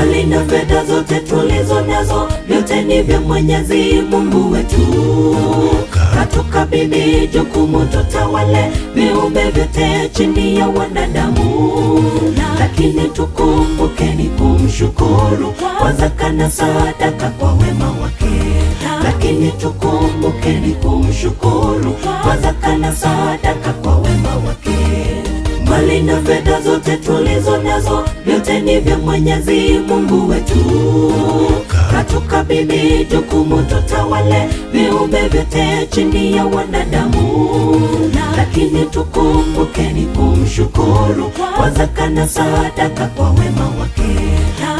Mali na fedha zote tulizo nazo, vyote ni vya Mwenyezi Mungu wetu. Katukabidhi jukumu tutawale viumbe vyote chini ya wanadamu, lakini tukumbukeni kumshukuru kwa zaka na sadaka kwa wema wake. Lakini tukumbukeni kumshukuru kwa zaka na sadaka kwa wema wake. Mali na fedha zote tulizo nazo, vyote ni vya Mwenyezi Mungu wetu. Katukabidhi jukumu tutawale viumbe vyote chini ya wanadamu, lakini tukumbukeni kumshukuru kwa zaka na sadaka kwa wema wake.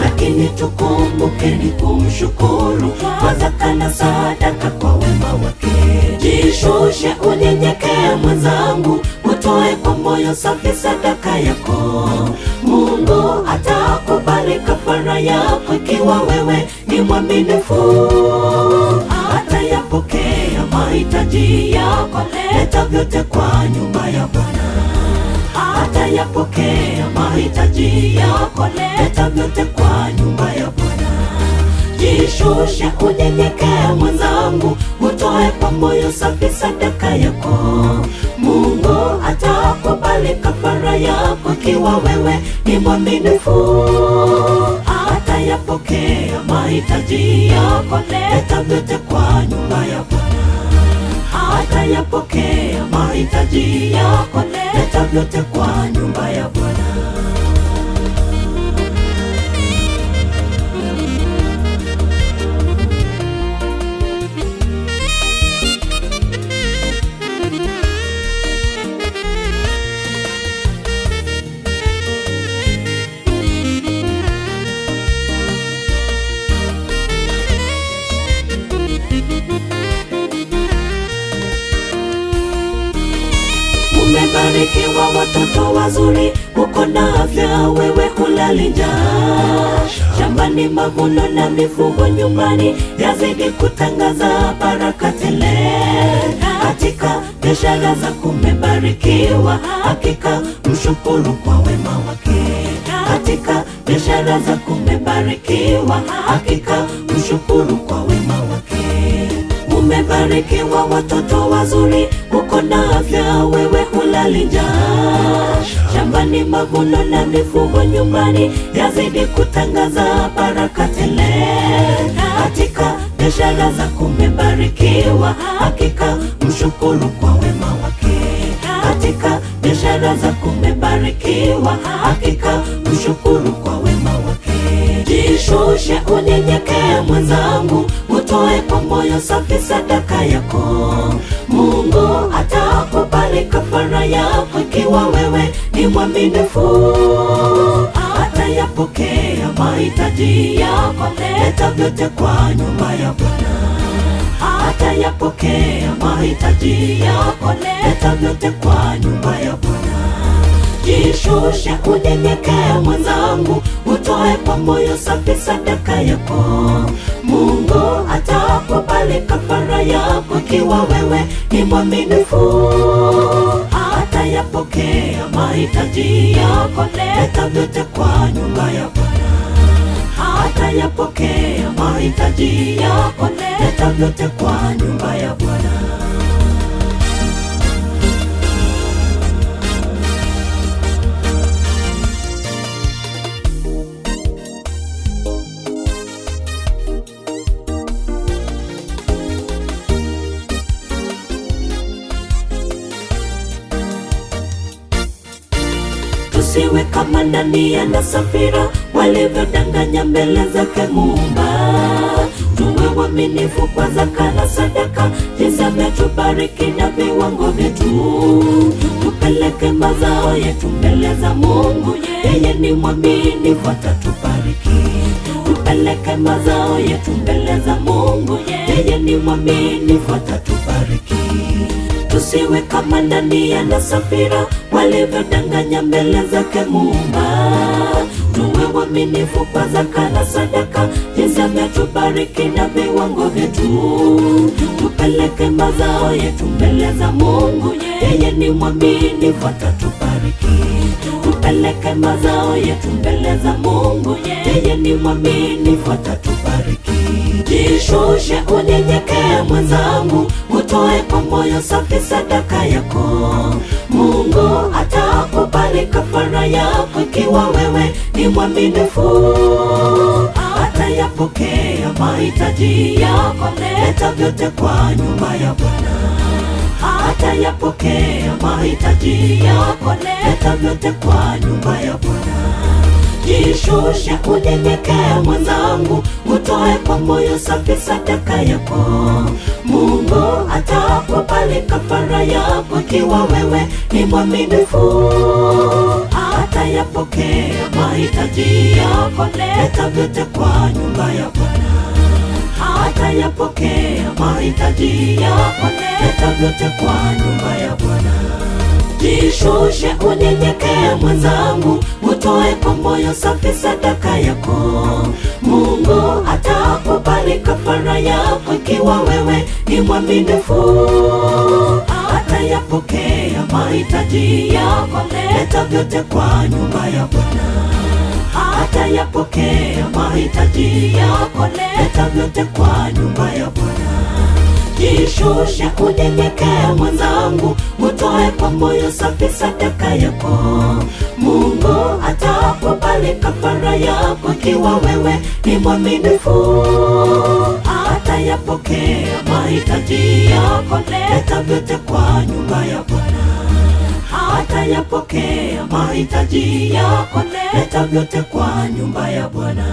Lakini tukumbukeni kumshukuru kwa zaka na sadaka kwa wema wake. Jishushe unyenyekee mwenzangu, utoe kwa moyo safi sadaka yako. Mungu atakubali kafara yako ikiwa wewe ni mwaminifu. Atayapokea mahitaji yako, leta vyote kwa nyumba ya Bwana. Atayapokea mahitaji yako, leta vyote kwa nyumba ya Bwana. Jishushe unyenyekee mwenzangu, utoe kwa moyo safi sadaka yako. Mungu atakubali kafara yako ikiwa wewe ni mwaminifu. Atayapokea mahitaji yako, leta vyote kwa nyumba ya Bwana. Atayapokea mahitaji yako, leta vyote kwa nyumba ya Bwana. Umebarikiwa watoto wazuri, uko na afya, wewe hulali njaa. Shambani mavuno na mifugo nyumbani, yazidi kutangaza baraka tele. Katika biashara zako umebarikiwa, hakika mshukuru kwa wema wake. Katika biashara zako umebarikiwa, hakika mshukuru kwa wema wake. Umebarikiwa watoto wazuri, uko na afya, wewe hulali njaa. Shambani mavuno na mifugo nyumbani, yazidi kutangaza baraka tele. Katika biashara zako umebarikiwa, hakika mshukuru kwa wema wake. Katika biashara zako umebarikiwa, hakika mshukuru kwa wema wake. Jishushe unyenyekee mwenzangu, utoe kwa moyo safi sadaka yako. Mungu atakubali kafara yako ikiwa wewe ni mwaminifu. Atayapokea mahitaji yako, leta vyote kwa nyumba ya Bwana. Atayapokea mahitaji yako, leta vyote kwa nyumba ya Bwana. Jishushe unyenyekee mwenzangu, utoe kwa moyo safi sadaka yako. Mungu atakubali kafara yako ikiwa wewe ni mwaminifu. Atayapokea mahitaji yako, leta vyote kwa nyumba ya Bwana. Atayapokea mahitaji yako, leta vyote kwa nyumba ya Bwana. Tusiwe kama Anania na Safira walivyodanganya mbele zake Muumba. Tuwe waaminifu kwa zaka na sadaka, jinsi ametubariki na viwango vyetu. Tupeleke mazao yetu mbele za Mungu, yeye ni mwaminifu atatubariki. Tupeleke mazao yetu mbele za Mungu, yeye ni mwaminifu atatubariki. Tusiwe kama Anania na Safira walivyodanganya mbele zake Muumba. Tuwe waaminifu kwa zaka na sadaka, jinsi ametubariki na viwango vyetu. Tupeleke mazao yetu mbele za Mungu, yeye ni mwaminifu atatubariki. tupeleke mazao yetu mbele za Mungu. Yeye ni mwaminifu, atatubariki. Jishushe, unyenyekee mwenzangu, utoe kwa moyo safi sadaka yako. Mungu atakubali kafara yako ikiwa wewe ni mwaminifu. Atayapokea mahitaji yako, leta vyote kwa nyumba ya Bwana. Atayapokea mahitaji yako, leta vyote kwa nyumba ya Bwana. Jishushe, unyenyekee mwenzangu, utoe kwa moyo safi sadaka yako. Mungu atakubali kafara yako ikiwa wewe ni mwaminifu. Atayapokea mahitaji yako, leta vyote kwa nyumba ya Bwana. Atayapokea mahitaji yako, leta vyote kwa nyumba ya Bwana. Jishushe, unyenyekee mwenzangu, utoe kwa moyo safi sadaka yako. Mungu atakubali kafara yako ikiwa wewe ni mwaminifu. Atayapokea mahitaji yako, leta vyote kwa nyumba ya Bwana. Atayapokea mahitaji yako, leta vyote kwa nyumba ya Bwana. Jishushe, unyenyekee mwenzangu, utoe kwa moyo safi sadaka yako. Mungu atakubali kafara yako ikiwa wewe ni mwaminifu. Atayapokea mahitaji yako, leta vyote kwa nyumba ya Bwana. Atayapokea mahitaji yako, leta vyote kwa nyumba ya Bwana.